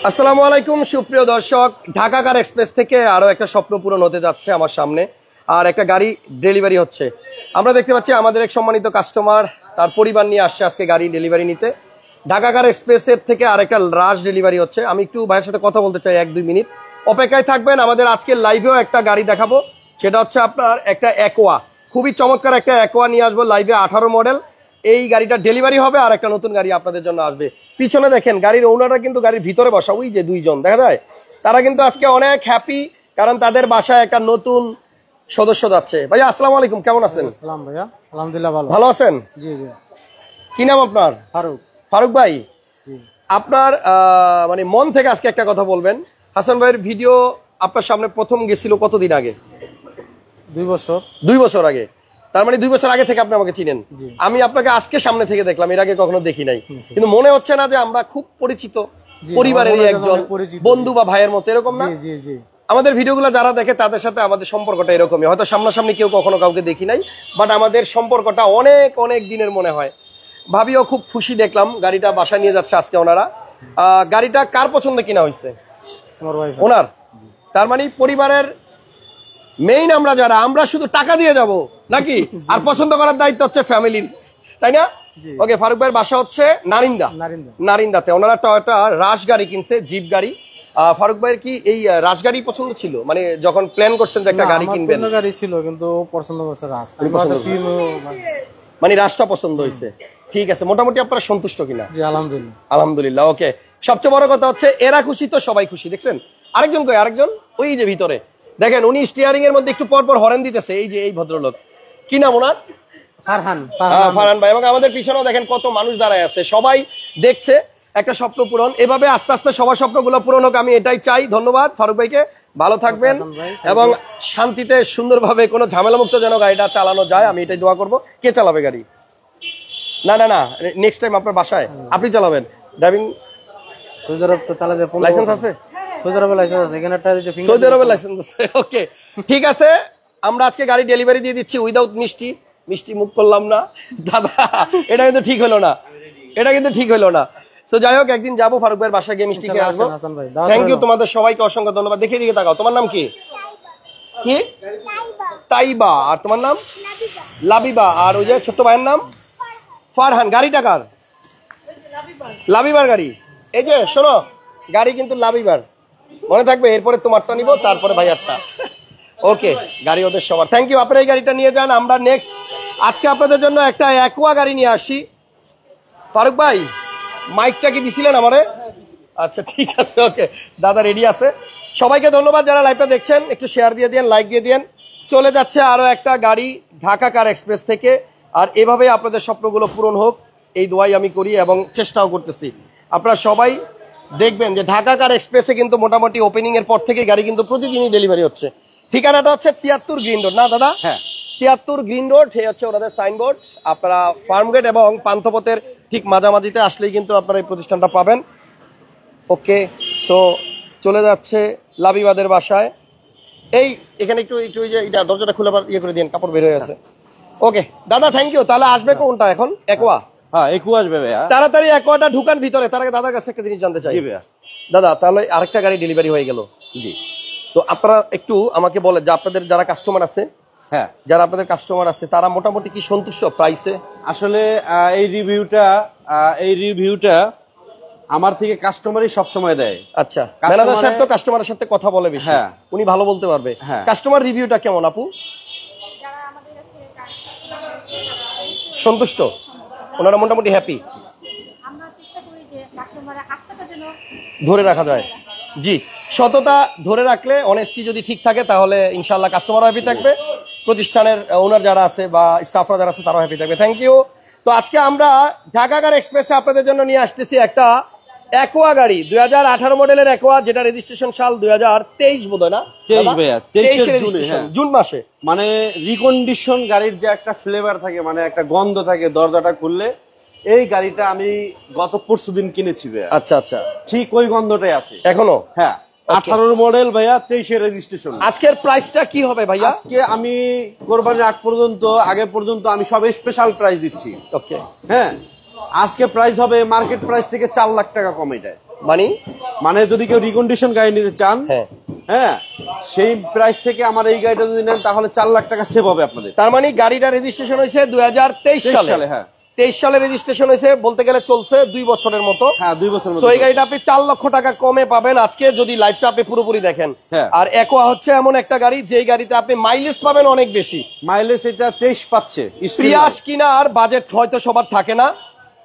আসসালামু আলাইকুম সুপ্রিয় দর্শক, ঢাকা কার এক্সপ্রেস থেকে আরো একটা স্বপ্ন পূরণ হতে যাচ্ছে আমার সামনে। আর একটা গাড়ি ডেলিভারি হচ্ছে। আমরা দেখতে পাচ্ছি আমাদের এক সম্মানিত কাস্টমার তার পরিবার নিয়ে আসছে আজকে গাড়ি ডেলিভারি নিতে। ঢাকা কার এক্সপ্রেসের থেকে আরেকটা রাশ ডেলিভারি হচ্ছে। আমি একটু ভাইয়ের সাথে কথা বলতে চাই 1-2 মিনিট অপেক্ষায় থাকবেন। আমাদের আজকের লাইভেও একটা গাড়ি দেখাবো, সেটা হচ্ছে আপনার একটা অ্যাকোয়া। খুবই চমৎকার একটা অ্যাকোয়া নিয়ে আসবো লাইভে, 18 মডেল। এই গাড়িটা ডেলিভারি হবে আর একটা নতুন গাড়ি আপনাদের জন্য আসবে। পিছনে দেখেন গাড়ির ওনাররা কিন্তু গাড়ির ভিতরে বসা, ওই যে দুইজন দেখা যায়, তারা কিন্তু আজকে অনেক হ্যাপি, কারণ তাদের বাসায় একটা নতুন সদস্য যাচ্ছে। ভাইয়া আসসালামু আলাইকুম, কেমন আছেন? আসসালাম ভাইয়া, আলহামদুলিল্লাহ ভালো। ভালো আছেন? জি জি। কি নাম আপনার? ফারুক। ফারুক ভাই, জি। আপনার মানে মন থেকে আজকে একটা কথা বলবেন। হাসান ভাইয়ের ভিডিও আপনার সামনে প্রথম গেছিল কতদিন আগে? 2 বছর। 2 বছর আগে। তার মানে 2 বছর আগে থেকে আপনি আমাকে চিনেন। আমি আপনাকে আজকে সামনে থেকে দেখলাম, এর আগে কখনো দেখি নাই। কিন্তু মনে হচ্ছে না যে আমরা খুব পরিচিত, পরিবারেরই একজন বন্ধু বা ভাইয়ের মতো, এরকম না? জি জি। আমাদের ভিডিওগুলো যারা দেখে তাদের সাথে আমাদের সম্পর্কটা এরকমই। হয়তো সামনাসামনি কেউ কখনো কাউকে দেখি নাই, বাট আমাদের সম্পর্কটা অনেক অনেক দিনের মনে হয়। ভাবিও খুব খুশি দেখলাম গাড়িটা বাসায় নিয়ে যাচ্ছে আজকে ওনারা। গাড়িটা কার পছন্দ কিনা হয়েছে? ওনার। তার মানে পরিবারের মেইন আমরা যারা, আমরা শুধু টাকা দিয়ে যাব নাকি, আর পছন্দ করার দায়িত্ব হচ্ছে ফ্যামিলির, তাই না? ওকে, ফারুক ভাইয়ের বাসা হচ্ছে নারিন্দাতে। ওনারা টয়োটা রাশ গাড়ি কিনছে, জিপ গাড়ি। ফারুক ভাইয়ের কি এই রাশ গাড়ি পছন্দ ছিল, মানে যখন প্ল্যান করছেন যে একটা গাড়ি কিনবেন? গাড়ি ছিল কিন্তু পছন্দ করছে রাশ, মানে রাশটা পছন্দ হয়েছে। ঠিক আছে, মোটামুটি আপনারা সন্তুষ্ট কিনা? জি আলহামদুলিল্লাহ। আলহামদুলিল্লাহ। ওকে, সবচেয়ে বড় কথা হচ্ছে এরা খুশি তো সবাই খুশি। দেখছেন আরেকজন কই? আরেকজন ওই যে ভিতরে দেখেন, উনি স্টিয়ারিং এর মধ্যে একটু পর পর হরেন দিতেছে। এই যে এই ভদ্রলোক, কি নাম ওনার? ফারহান ভাই। এবং আমাদের পিছনেও দেখেন কত মানুষ দাঁড়ায় আছে, সবাই দেখছে। একটা স্বপ্ন পূরণ, এভাবে আস্তে আস্তে সবার স্বপ্নগুলো পূরণ হোক, আমি এটাই চাই। ধন্যবাদ ফারুক ভাইকে, ভালো থাকবেন এবং শান্তিতে সুন্দরভাবে কোনো ঝামেলা মুক্ত যেন গাড়িটা চালানো যায়, আমি এটাই দোয়া করব। কে চালাবে গাড়ি? না না না, নেক্সট টাইম আপনার বাসায় আপনি চালাবেন। ড্রাইভিং সৌদি আরব তো চালাতে লাইসেন্স আছে? সৌদি আরবের লাইসেন্স আছে, এখানে একটা সৌদি আরবের লাইসেন্স আছে। ওকে ঠিক আছে, আমরা আজকে গাড়ি ডেলিভারি দিয়ে দিচ্ছি উইদাউট মিষ্টি। মিষ্টি মুখ করলাম না দাদা, এটা কিন্তু ঠিক হলো না, এটা কিন্তু ঠিক হলো না। তো যাই হোক, একদিন যাবো ফারুক ভাইয়ের বাসায় গিয়ে মিষ্টি খেয়ে আসবো। থ্যাংক ইউ, তোমাদের সবাইকে অসংখ্য ধন্যবাদ। দেখে দিকে তাকাও, তোমার নাম কি? কি? তাইবা। আর তোমার নাম? লাবিবা। আর ওই যে ছোট্ট ভাইয়ের নাম? ফারহান। গাড়িটা কার? লাবিবার গাড়ি। এই যে শোনো, গাড়ি কিন্তু লাবিবার, মনে থাকবে। এরপরে তোমারটা নিব, তারপরে ভাইয়ারটা। ওকে, গাড়ি ওদের সবার। থ্যাংক ইউ, আপনারা এই গাড়িটা নিয়ে যান। আমরা নেক্সট আজকে আপনাদের জন্য একটা অ্যাকোয়া গাড়ি নিয়ে আসি। ফারুক ভাই, মাইকটা কি দিছিলেন আমারে? আচ্ছা ঠিক আছে, ওকে দাদা রেডি আছে। সবাইকে ধন্যবাদ যারা লাইভটা দেখছেন, একটু শেয়ার দিয়ে দিন, লাইক দিয়ে দিন। চলে যাচ্ছে আরো একটা গাড়ি ঢাকা কার এক্সপ্রেস থেকে। আর এভাবে আপনাদের স্বপ্নগুলো পূরণ হোক, এই দোয়াই আমি করি এবং চেষ্টাও করতেছি। আপনারা সবাই দেখবেন যে ঢাকা কার এক্সপ্রেসে কিন্তু মোটামুটি ওপেনিং এর পর থেকে গাড়ি কিন্তু প্রতিদিনই ডেলিভারি হচ্ছে। ঠিকানাটা হচ্ছে 73 গ্রিন রোড, না দাদা? হ্যাঁ, 73 গ্রিন রোড। এই হচ্ছে ওনাদের সাইনবোর্ড। আপনারা ফার্মগেট এবং পান্থপথের ঠিক মাঝামাঝিতে আসলেই কিন্তু আপনারা এই প্রতিষ্ঠানটা পাবেন। ওকে, সো চলে যাচ্ছে লাবিবাদের বাসায়। এই এখানে একটু একটু যে এটা দরজাটা খুলে আবার ইয়ে করে দিন, কাপড় বের হয়ে আছে। ওকে দাদা, থ্যাংক ইউ। তাহলে আসবে কোনটা এখন? অ্যাকোয়া? হ্যাঁ অ্যাকোয়া আসবে ভাইয়া। তাড়াতাড়ি অ্যাকোয়াটা ঢুকান ভিতরে। তার আগে দাদার কাছে একটা জিনিস জানতে চাই। জি ভাইয়া। দাদা, তাহলে আরেকটা গাড়ি ডেলিভারি হয়ে গেল। জি, তো আপনারা একটু আমাকে বলেন যে আপনাদের যারা কাস্টমার আছে, হ্যাঁ যারা আপনাদের কাস্টমার আছে, তারা মোটামুটি কি সন্তুষ্ট প্রাইসে? আসলে এই রিভিউটা আমার থেকে কাস্টমারই সব সময় দেয়। আচ্ছা, ম্যানেজার সাহেব তো কাস্টমারের সাথে কথা বলে বেশি, হ্যাঁ উনি ভালো বলতে পারবে। হ্যাঁ, কাস্টমার রিভিউটা কেমন আপু? সন্তুষ্ট, ওনারা মোটামুটি হ্যাপি, ধরে রাখা যায়। জি, সততা ধরে রাখলে, অনেস্টি যদি ঠিক থাকে, তাহলে ইনশাআল্লাহ কাস্টমারও হ্যাপি থাকবে, প্রতিষ্ঠানের ওনার যারা আছে বা স্টাফরা যারা আছে তারাও হ্যাপি থাকবে। Thank you. তো আজকে আমরা ঢাকা কার এক্সপ্রেসে আপনাদের জন্য নিয়ে আসতেছি একটা অ্যাকোয়া গাড়ি, 2018 মডেলের অ্যাকোয়া, যেটা রেজিস্ট্রেশন সাল 2023 বোধহয়, না? 23 জুন মাসে। মানে রিকন্ডিশন গাড়ির যে একটা ফ্লেভার থাকে, মানে একটা গন্ধ থাকে দরজাটা খুললে, এই গাড়িটা আমি গত পরশুদিন কিনেছি ভাইয়া। আচ্ছা আচ্ছা, ঠিক ওই গন্ধটাই আছে এখনো। হ্যাঁ, 18 মডেল ভাইয়া, 23 রেজিস্ট্রেশন। আজকের প্রাইসটা কি হবে ভাইয়া? আজকে আমি কোরবানির আগে পর্যন্ত আমি সব স্পেশাল প্রাইস দিচ্ছি। ওকে, হ্যাঁ, আজকে প্রাইস হবে মার্কেট প্রাইস থেকে 4 লাখ টাকা কম এটায়। মানে মানে যদি কেউ রিকন্ডিশন গাড়ি নিতে চান, হ্যাঁ হ্যাঁ, সেই প্রাইস থেকে আমার এই গাড়িটা যদি নেন তাহলে 4 লাখ টাকা সেভ হবে আপনাদের। তার মানে গাড়িটা রেজিস্ট্রেশন হয়েছে 2023 সালে। হ্যাঁ 23 সালে রেজিস্ট্রেশন হয়েছে, বলতে গেলে চলছে 2 বছরের মতো। হ্যাঁ 2 বছর তো এই গাড়িটা আপনি 4 লক্ষ টাকা কমে পাবেন আজকে যদি লাইভটা আপনি পুরোপুরি দেখেন। হ্যাঁ। আর একোয়া হচ্ছে এমন একটা গাড়ি যেই গাড়িতে আপনি মাইলেজ পাবেন অনেক বেশি। মাইলেজ এটা 23 পাচ্ছে। প্রিয়াস কিনার বাজেট হয়তো সবার থাকে না,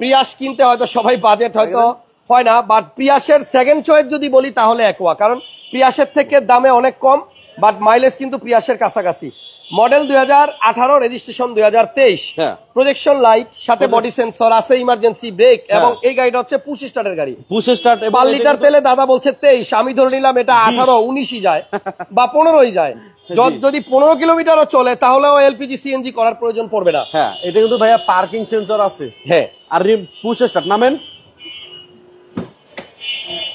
প্রিয়াস কিনতে হয়তো সবাই বাজেট হয়তো হয় না, বাট প্রিয়াসের সেকেন্ড চয়েস যদি বলি তাহলে একোয়া, কারণ প্রিয়াসের থেকে দামে অনেক কম বাট মাইলেজ কিন্তু প্রিয়াসের কাছাকাছি। Model 2018, registration 2023। হ্যাঁ। প্রজেকশন লাইট, সাথে বডি সেন্সর আছে, ইমার্জেন্সি ব্রেক, এবং এই গাড়িটা হচ্ছে পুশ স্টার্টের গাড়ি। পুশ স্টার্ট 5 লিটার তেলে দাদা বলছে 23, আমি ধরে নিলাম এটা 18, 19ই যায় বা 15ই যায়। যদি 15 কিলোমিটারও চলে তাহলেও এলপিজি সিএনজি করার প্রয়োজন পড়বে না। হ্যাঁ এটা কিন্তু ভাইয়া পার্কিং সেন্সর আছে। হ্যাঁ। আর পুশ স্টার্ট নামেন।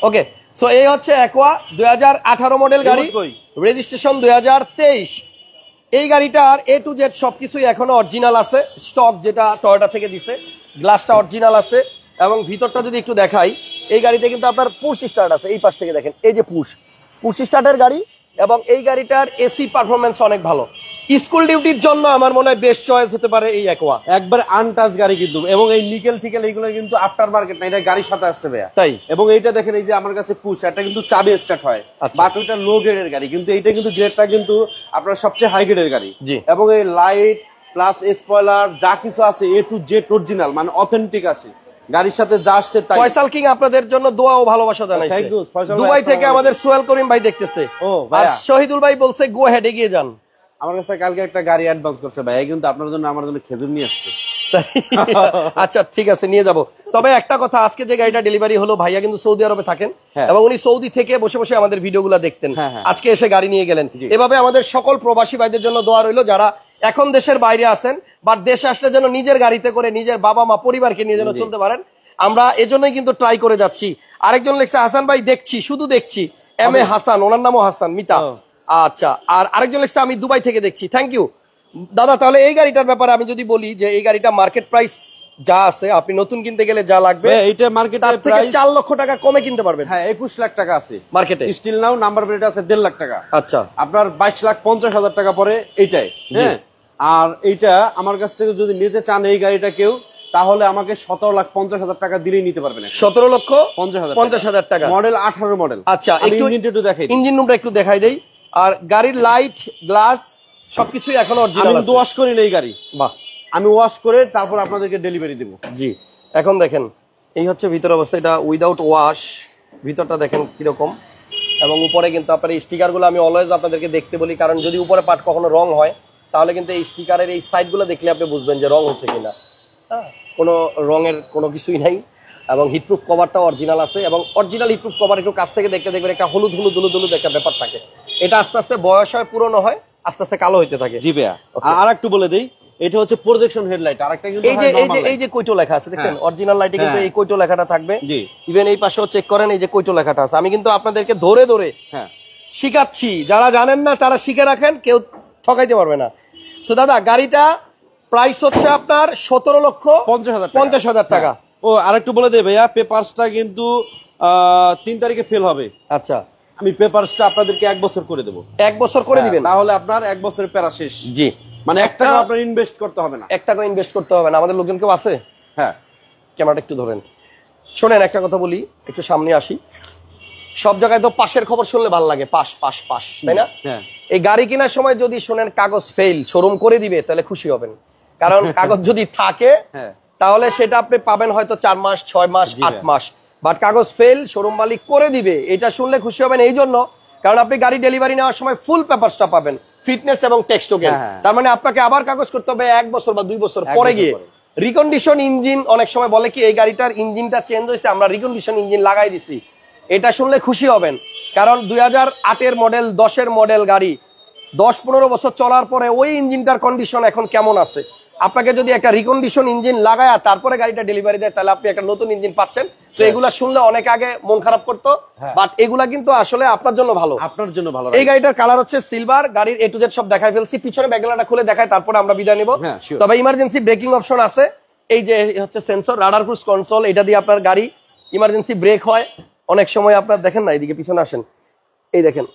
ওকে, সো এই হচ্ছে একোয়া 2018 মডেল গাড়ি, রেজিস্ট্রেশন 2023। এই গাড়িটার এ টু জেড সবকিছুই এখনো অরিজিনাল আছে, স্টক যেটা টয়োটা থেকে দিছে, গ্লাসটা অরিজিনাল আছে, এবং ভিতরটা যদি একটু দেখাই, এই গাড়িতে কিন্তু আপনার পুশ স্টার্ট আছে। এই পাশ থেকে দেখেন, এই যে পুশ স্টার্টের গাড়ি, এবং এই গাড়িটার এসি পারফরমেন্স অনেক ভালো। স্কুল ডিউটির জন্য আমার মনে হয় বেস্ট চয়েস হতে পারে এই একোয়া। একবার আনটাচ গাড়ি কিন্তু, এবং এই নিকেল টিকেল এইগুলো কিন্তু আফটার মার্কেট না, এটা গাড়ির সাথে আসছে ভাইয়া। তাই। এবং এইটা দেখেন, এই যে আমার কাছে পুশ, এটা কিন্তু চাবি স্টার্ট হয়, বাট ওইটা লো গ্রেডের গাড়ি, কিন্তু এইটা কিন্তু গ্রেডটা কিন্তু আপনার সবচেয়ে হাই গ্রেডের গাড়ি। এবং এই লাইট প্লাস স্পয়লার যা কিছু আছে এ টু জেড অরিজিনাল, মানে অথেন্টিক আছে। গাড়ির সাথে যা আসছে তাই। ফয়সাল কিং আপনাদের জন্য দোয়া ও ভালোবাসা জানাইছে। থ্যাংক ইউ ফয়সাল ভাই। দুবাই থেকে আমাদের সোহেল করিম ভাই দেখতেছে। ও আর ভাইয়া, শহীদুল ভাই বলছে গো হেড এগিয়ে যান। আমার কাছে কালকে একটা গাড়ি অ্যাডভান্স করছে ভাইয়া, কিন্তু আপনার জন্য আমার জন্য খেজুর নিয়ে আসছে। আচ্ছা ঠিক আছে, নিয়ে যাব। তবে একটা কথা, আজকে যে গাড়িটা ডেলিভারি হলো, ভাইয়া কিন্তু সৌদি আরবে থাকেন, এবং উনি সৌদি থেকে বসে বসে আমাদের ভিডিওগুলো দেখতেন, আজকে এসে গাড়ি নিয়ে গেলেন। এভাবে আমাদের সকল প্রবাসী ভাইদের জন্য দোয়া রইলো যারা এখন দেশের বাইরে আছেন, বা দেশে আসলে যেন নিজের গাড়িতে করে নিজের বাবা মা পরিবারকে নিয়ে যেন চলতে পারেন। আমরা এজন্যই কিন্তু ট্রাই করে যাচ্ছি। আরেকজন লিখছে হাসান ভাই দেখছি, শুধু দেখছি, এম এ হাসান, ওনার নামও হাসান মিতা। আচ্ছা, আর আরেকজন লিখছে আমি দুবাই থেকে দেখছি, থ্যাংক ইউ দাদা। তাহলে এই গাড়িটার ব্যাপারে আমি যদি বলি যে এই গাড়িটা মার্কেট প্রাইস যা আছে, আপনি নতুন কিনতে গেলে যা লাগবে এইটা মার্কেটে প্রাইস 4 লক্ষ টাকা কমে কিনতে পারবেন। হ্যাঁ 21 লাখ টাকা আছে মার্কেটে, স্টিল নাও নাম্বার প্লেট আছে 1.5 লাখ টাকা। আচ্ছা, আপনার 22,50,000 টাকা পরে এইটাই। হ্যাঁ, আর এইটা আমার কাছ থেকে যদি নিতে চান এই গাড়িটা কেউ, তাহলে আমাকে 17,50,000 টাকা দিলেই নিতে পারবেন। 17,50,000 টাকা। Model 18 model. আচ্ছা, ইঞ্জিনটা একটু দেখাই, ইঞ্জিন রুমটা একটু দেখাই দেই। আর গাড়ির লাইট গ্লাস সবকিছুই এখন অরিজিনাল। আমি ওয়াশ করি না এই গাড়ি, বাহ, আমি ওয়াশ করে তারপর আপনাদেরকে ডেলিভারি দেব। জি, এখন দেখেন এই হচ্ছে ভিতর অবস্থা, এটা উইদাউট ওয়াশ। ভিতরটা দেখেন কিরকম, এবং উপরে কিন্তু আপনার এই স্টিকার গুলো আমি অলওয়েজ আপনাদেরকে দেখতে বলি, কারণ যদি উপরে পার্ট কখনো রং হয় তাহলে কিন্তু এই স্টিকারের এই সাইড গুলো দেখলে আপনি বুঝবেন যে রং হচ্ছে কিনা। হ্যাঁ, কোনো রঙের কোনো কিছুই নাই, এবং হিটপ্রুফ কভারটাও অরিজিনাল আছে, এবং অরিজিনাল হিটপ্রুফ কভার একটু কাছ থেকে দেখতে দেখবেন একটা হলুদ হলুদ হলুদ হলুদ একটা ব্যাপার থাকে। এটা আস্তে আস্তে বয়স হয়, পুরনো হয়, আস্তে আস্তে কালো হইতে থাকে। জি ভাইয়া, আর একটু বলে দেই, এটা হচ্ছে প্রজেকশন হেডলাইট। আরেকটা কিন্তু এই যে কইটো লেখা আছে দেখছেন, অরিজিনাল লাইটে কিন্তু এই কইটো লেখাটা থাকবে। জি, ইভেন এই পাশেও চেক করেন, এই যে কইটো লেখাটা আছে। আমি কিন্তু আপনাদেরকে ধরে ধরে শিখাচ্ছি, যারা জানেন না তারা শিখে রাখেন, কেউ ঠকাইতে পারবে না। তো দাদা গাড়িটা প্রাইস হচ্ছে আপনার 17,50,000 টাকা। ও আরেকটু বলে দেই ভাইয়া, পেপারসটা কিন্তু 3 তারিখে ফেল হবে। আচ্ছা, আমি পেপারসটা আপনাদেরকে 1 বছর করে দেবো। 1 বছর করে দিবেন, তাহলে আপনার 1 বছরের প্যারা শেষ। জি, মানে 1 টাকা আপনার ইনভেস্ট করতে হবে না। 1 টাকা ইনভেস্ট করতে হবে না। আমাদের লোকজন কেউ আছে? হ্যাঁ, ক্যামেরাটা একটু ধরেন, শোনেন একটা কথা বলি, একটু সামনে আসি। সব জায়গায় তো পাশের খবর শুনলে ভালো লাগে, পাশ পাশ পাশ, তাই না? এই গাড়ি কেনার সময় যদি শোনেন কাগজ ফেল, শোরুম করে দিবে, তাহলে খুশি হবেন। কারণ কাগজ যদি থাকে তাহলে সেটা আপনি পাবেন হয়তো 4 মাস 6 মাস 8 মাস, বাট কাগজ ফেল, শোরুম মালিক করে দিবে, এটা শুনলে খুশি হবেন। এই জন্য, কারণ আপনি গাড়ি ডেলিভারি নেওয়ার সময় ফুল পেপারসটা পাবেন, ফিটনেস এবং টেক্সট টোকেন। তার মানে আপনাকে আবার কাগজ করতে হবে 1 বছর বা 2 বছর পরে গিয়ে। রিকন্ডিশন ইঞ্জিন, অনেক সময় বলে কি এই গাড়িটার ইঞ্জিনটা চেঞ্জ হয়েছে, আমরা রিকন্ডিশন ইঞ্জিন লাগাই দিছি, এটা শুনলে খুশি হবেন। কারণ 2008-এর মডেল, 10-এর মডেল গাড়ি 10-15 বছর চলার পরে ওই ইঞ্জিনটার কন্ডিশন এখন কেমন আছে, আপনাকে যদি একটা রিকন্ডিশন ইঞ্জিন লাগায় তারপরে গাড়িটা ডেলিভারি দেয়, তাহলে আপনি একটা নতুন ইঞ্জিন পাচ্ছেন। তো এগুলা শুনলে অনেক আগে মন খারাপ করতো, বাট এগুলা কিন্তু আসলে আপনার জন্য ভালো, আপনার জন্য ভালো। এই গাড়িটার কালার হচ্ছে সিলভার। গাড়ির এ টু জেড সব দেখাই ফেলছি, পিছনে ব্যাগলাটা খুলে দেখায় তারপরে আমরা বিদায় নিব। তবে ইমার্জেন্সি ব্রেকিং অপশন আছে, এই যে হচ্ছে সেন্সর, রাডার ক্রুজ কন্ট্রোল, এটা দিয়ে আপনার গাড়ি ইমার্জেন্সি ব্রেক হয়। অনেক সময় আপনার দেখেন না, এইদিকে পিছনে আসেন, এই দেখেন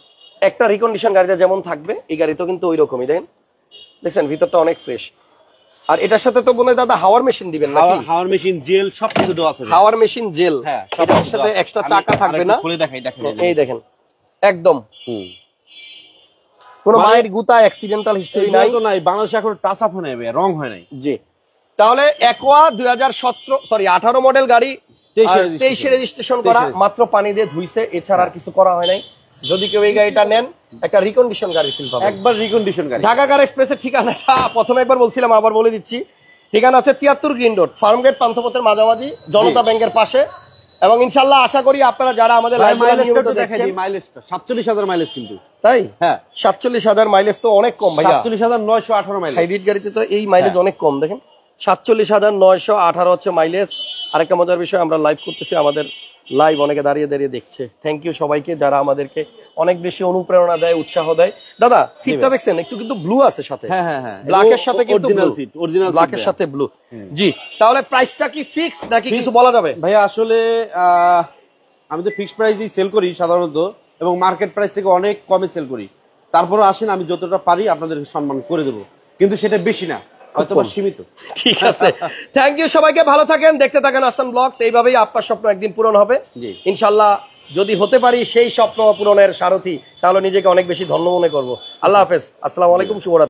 একটা রিকন্ডিশন গাড়িতে যেমন থাকবে এই গাড়িতেও কিন্তু ওই রকমই, দেখেন দেখছেন ভিতরটা অনেক ফ্রেশ। আর এটার সাথে তো মনে হয় দাদা হাওয়ার মেশিন দিবেন নাকি? হাওয়ার মেশিন, জেল সবকিছু দেওয়া আছে। হাওয়ার মেশিন, জেল, হ্যাঁ, এটার সাথে এক্সট্রা চাকা থাকবে না। খুলে দেখাই, দেখেন এই দেখেন একদম হুম। কোনো মানে মায়ের গুতা অ্যাক্সিডেন্টাল হিস্টরি এগুলো নাই তো নাই, বাংলাদেশে এখন টাচ আপ হয় নাই, রং হয় নাই। জি। তাহলে একোয়া 2018 মডেল গাড়ি, 23 রেজিস্ট্রেশন করা, মাত্র পানি দিয়ে ধুইছে, এছাড়া আর কিছু করা হয় নাই। যদি কেউ এই গাড়িটা নেন, একটা রিকন্ডিশন গাড়ি ফিল পাবেন। একবার রিকন্ডিশন গাড়ি। ঢাকা কার এক্সপ্রেসের ঠিকানাটা প্রথমে একবার বলছিলাম, আবার বলে দিচ্ছি। ঠিকানা আছে 73 গ্রিন রোড, ফার্মগেট পান্থপথের মাঝামাঝি, জনতা ব্যাংকের পাশে। এবং ইনশাআল্লাহ আশা করি আপনারা যারা আমাদের মাইলেজটা একটু দেখাই দিই, মাইলেজটা 47,000 মাইলেজ কিন্তু। তাই হ্যাঁ, 47,000 মাইলেজ তো অনেক কম ভাইয়া। 47,918 মাইলেজ। হাইব্রিড গাড়িতে তো এই মাইলেজ অনেক কম, দেখেন 47,918 হচ্ছে মাইলেজ। আরেকটা মজার বিষয়, আমরা লাইভ করতেছি, আমাদের লাইভ অনেকে দাঁড়িয়ে দাঁড়িয়ে দেখছে। থ্যাংক ইউ সবাইকে যারা আমাদেরকে অনেক বেশি অনুপ্রেরণা দেয়, উৎসাহ দেয়। দাদা সিটটা দেখছেন একটু কিন্তু ব্লু আছে সাথে, হ্যাঁ হ্যাঁ হ্যাঁ, ব্ল্যাকের সাথে কিন্তু অরিজিনাল সিট, অরিজিনাল সিট, ব্ল্যাকের সাথে ব্লু। জি, তাহলে প্রাইসটা কি ফিক্স নাকি কিছু বলা যাবে? ভাইয়া আসলে আমি তো ফিক্সড প্রাইসই সেল করি সাধারণত, এবং মার্কেট প্রাইস থেকে অনেক কমে সেল করি। তারপরে আসেন, আমি যতটা পারি আপনাদেরকে সম্মান করে দেবো, কিন্তু সেটা বেশি না, হয়তো সীমিত। ঠিক আছে, থ্যাংক ইউ সবাইকে, ভালো থাকেন, দেখতে থাকেন আহসান ব্লগস। এইভাবেই আপনার স্বপ্ন একদিন পূরণ হবে ইনশাআল্লাহ। যদি হতে পারি সেই স্বপ্ন পূরণের সারথি, তাহলে নিজেকে অনেক বেশি ধন্য মনে করবো। আল্লাহ হাফেজ, আসসালামু আলাইকুম, শুভরাত্রি।